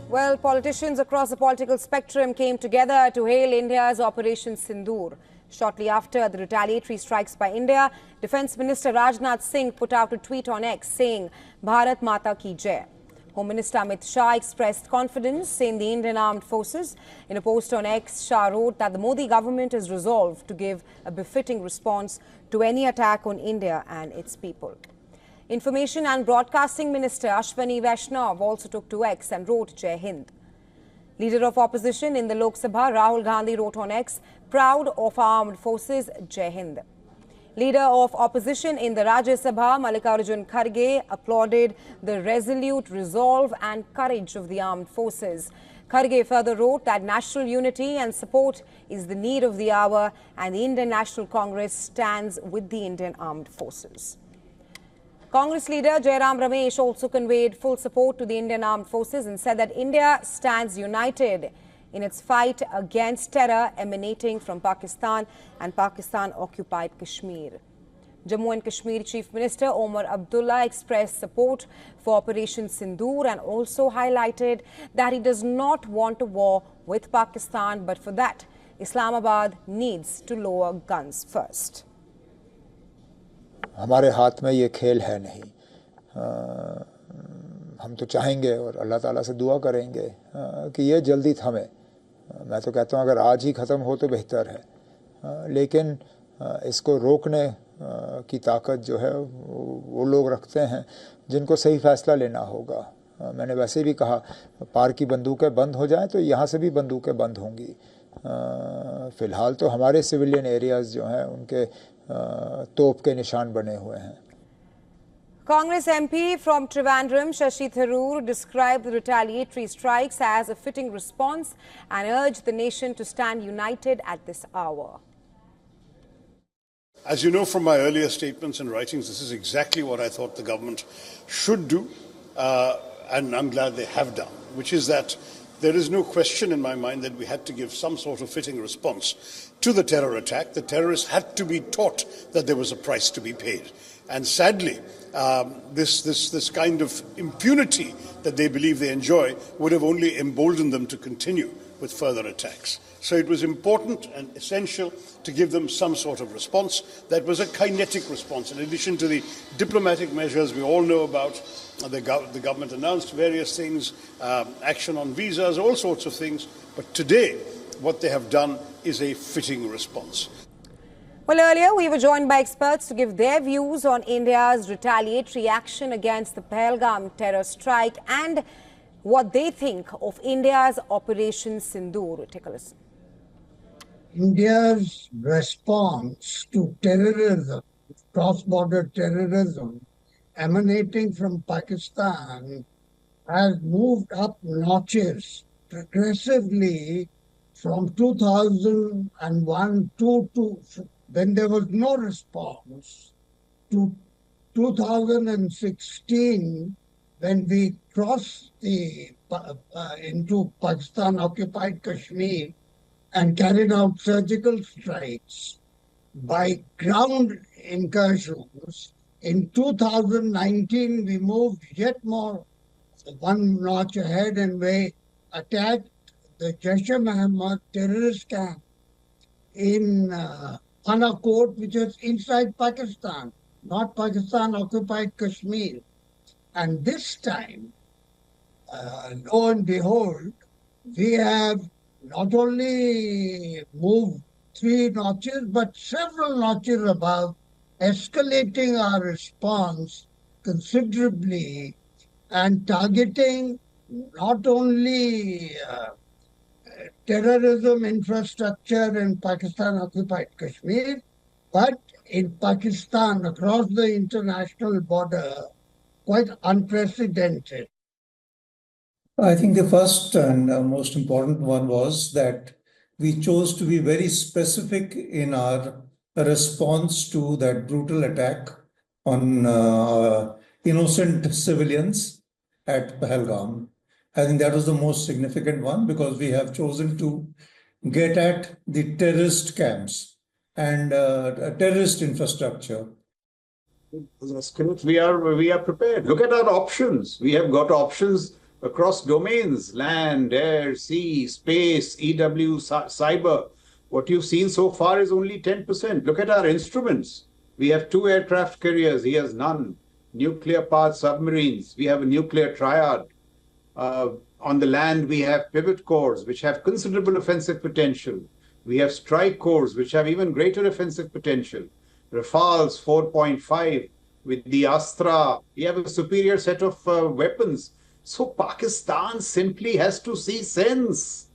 Well, politicians across the political spectrum came together to hail India's Operation Sindoor. Shortly after the retaliatory strikes by India, Defence Minister Rajnath Singh put out a tweet on X saying, Bharat Mata Ki Jai. Home Minister Amit Shah expressed confidence in the Indian Armed Forces. In a post on X, Shah wrote that the Modi government is resolved to give a befitting response to any attack on India and its people. Information and Broadcasting Minister Ashwani Vaishnav also took to X and wrote Jai Hind. Leader of opposition in the Lok Sabha, Rahul Gandhi, wrote on X, proud of our armed forces, Jai Hind. Leader of opposition in the Rajya Sabha, Mallikarjun Kharge, applauded the resolute resolve and courage of the armed forces. Kharge further wrote that national unity and support is the need of the hour and the Indian National Congress stands with the Indian Armed Forces. Congress leader Jairam Ramesh also conveyed full support to the Indian Armed Forces and said that India stands united in its fight against terror emanating from Pakistan and Pakistan-occupied Kashmir. Jammu and Kashmir Chief Minister Omar Abdullah expressed support for Operation Sindoor and also highlighted that he does not want a war with Pakistan, but for that, Islamabad needs to lower guns first. हमारे हाथ में ये खेल है नहीं। हम तो चाहेंगे और अल्लाह ताला से दुआ करेंगे कि ये जल्दी थमे। मैं तो कहता हूँ अगर आज ही ख़त्म हो तो बेहतर है, लेकिन इसको रोकने की ताकत जो है वो लोग रखते हैं जिनको सही फ़ैसला लेना होगा। मैंने वैसे भी कहा पार की बंदूकें बंद हो जाएं तो यहाँ से भी बंदूकें बंद होंगी। फ़िलहाल तो हमारे सिविलियन एरियाज़ जो हैं उनके तोप के निशान बने हुए हैं। Congress MP from Trivandrum, Shashi Tharoor, described the retaliatory strikes as a fitting response and urged the nation to stand united at this hour. As you know from my earlier statements and writings, this is exactly what I thought the government should do, and I'm glad they have done, which is that there is no question in my mind that we had to give some sort of fitting response to the terror attack. The terrorists had to be taught that there was a price to be paid. And sadly, this kind of impunity that they believe they enjoy would have only emboldened them to continue with further attacks. So it was important and essential to give them some sort of response that was a kinetic response. In addition to the diplomatic measures we all know about, the government announced various things, action on visas, all sorts of things. But today, what they have done is a fitting response. Well, earlier we were joined by experts to give their views on India's retaliatory action against the Pahalgam terror strike and what they think of India's Operation Sindoor. Take a listen. India's response to terrorism, cross-border terrorism emanating from Pakistan has moved up notches progressively from 2001 to when there was no response, to 2016 when we crossed into Pakistan-occupied Kashmir and carried out surgical strikes by ground incursions. In 2019, we moved yet more one notch ahead and we attacked the Jaish-e-Mohammed terrorist camp in Anakot, which is inside Pakistan, not Pakistan-occupied Kashmir. And this time, lo and behold, we have not only moved 3 notches, but several notches above, escalating our response considerably and targeting not only terrorism infrastructure in Pakistan-occupied Kashmir, but in Pakistan across the international border, quite unprecedented. I think the first and most important one was that we chose to be very specific in our response to that brutal attack on innocent civilians at Pahalgam. I think that was the most significant one because we have chosen to get at the terrorist camps and terrorist infrastructure. We are prepared. Look at our options. We have got options across domains, land, air, sea, space, EW, cyber. What you've seen so far is only 10%. Look at our instruments. We have 2 aircraft carriers, he has none. Nuclear-powered submarines, we have a nuclear triad. On the land, we have pivot cores, which have considerable offensive potential. We have strike cores, which have even greater offensive potential. Rafales 4.5 with the Astra. We have a superior set of weapons. So Pakistan simply has to see sense.